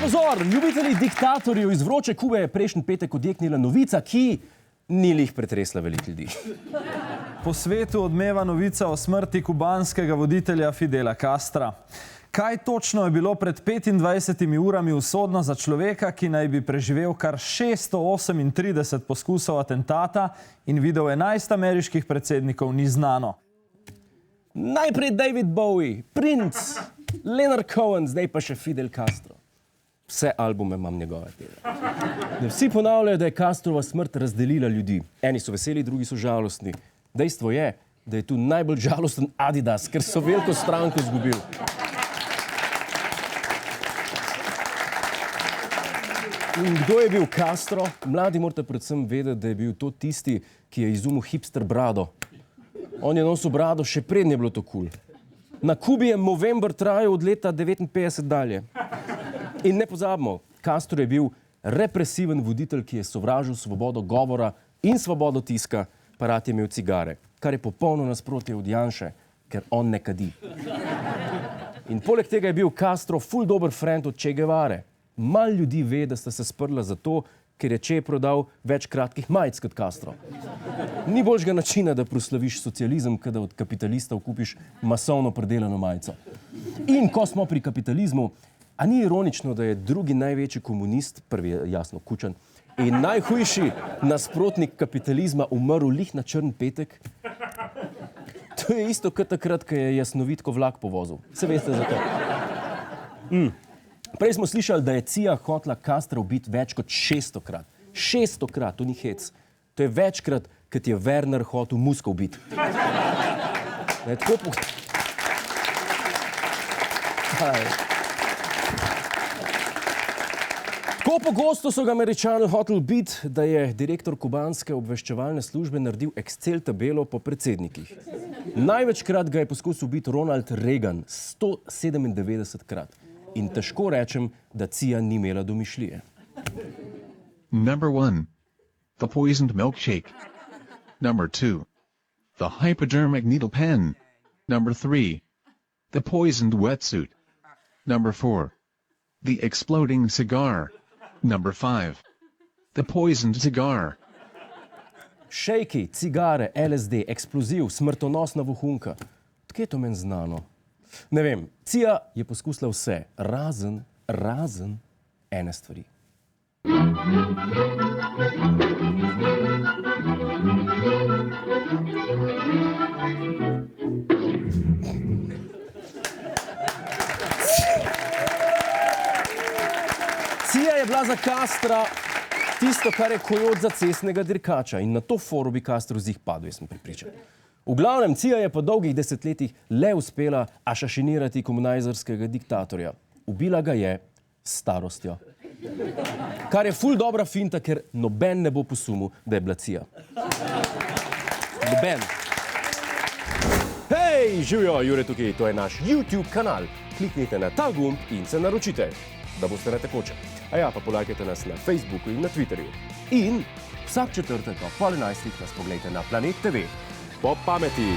Pozor, ljubitelji diktatorjev iz vroče Kube je prejšnji petek odjeknila novica, ki ni lih pretresla veliko ljudi. Po svetu odmeva novica o smrti kubanskega voditelja Fidela Castra. Kaj točno je bilo pred 25 urami usodno za človeka, ki naj bi preživel kar 638 poskusov atentata in videl 11 ameriških predsednikov, ni znano. Najprej David Bowie, Prince, Leonard Cohen, zdaj pa še Fidel Castro. Vse albume imam njegove tega. Vsi ponavljajo, da je Castrova smrt razdelila ljudi. Eni so veseli, drugi so žalostni. Dejstvo je, da je tu najbolj žalosten Adidas, ker so veliko stranko izgubili. In kdo je bil Castro? Mladi morate predvsem vedeti, da je bil to tisti, ki je izumil hipster brado. On je nosil brado, še prednje je bilo to kul. Na Kubi je Movember trajal od leta 1959 dalje. In ne pozabimo, Castro je bil represiven voditelj, ki je sovražil svobodo govora in svobodo tiska, pa rad je imel cigare, kar je popolno nasprotje od Janše, ker on ne kadi. In poleg tega je bil Castro ful dober friend od Che Guevare. Malo ljudi ve, da sta se sprla zato, ker je Che prodal več kratkih majic kot Castro. Ni boljšega načina, da proslaviš socializem, kada od kapitalistov kupiš masovno predelano majico. In ko smo pri kapitalizmu, a ni ironično, da je drugi največji komunist, prvi je jasno Kučan, in najhujši nasprotnik kapitalizma umrl lih na črn petek? To je isto kot takrat, ko je Jasnovitko vlak povozil. Se veste za to. Prej smo slišali, da je CIA hotela Castra ubiti več kot 600-krat. 600-krat, to ni hec. To je večkrat, kot je Werner hotel Muska ubiti. Tako pogosto so ga Američani hoteli ubiti, da je direktor kubanske obveščevalne službe naredil Excel tabelo po predsednikih. Največkrat ga je poskusil ubiti Ronald Reagan, 197-krat. In težko rečem, da CIA ni imela domišljije. Number 1. The poisoned milkshake. Number 2. The hypodermic needle pen. Number 3. The poisoned wetsuit. Number 4. The exploding cigar. Number 5. The poisoned cigar. Šejki, cigare, LSD, eksploziv, smrtonosna vohunka. Odkje je to meni znano? Ne vem, CIA je poskusila vse, razen ene stvari. CIA je bila za Castra tisto, kar je kojot za cestnega dirkača in na to foru bi Castro zih padel, jaz sem prepričan. V glavnem, CIA je po dolgih desetletjih le uspela ašašinirati komunajzerskega diktatorja. Ubila ga je s starostjo. Kar je ful dobra finta, ker noben ne bo posumil, da je bila CIA. Noben. Hej, živijo, Jure tukaj, to je naš YouTube kanal. Kliknite na ta gumb in se naročite, da boste na tekoče. A ja, pa polajkajte nas na Facebooku in na Twitterju. In vsak četrtek ob 11:30 nas pogledajte na Planet TV. Po pameti!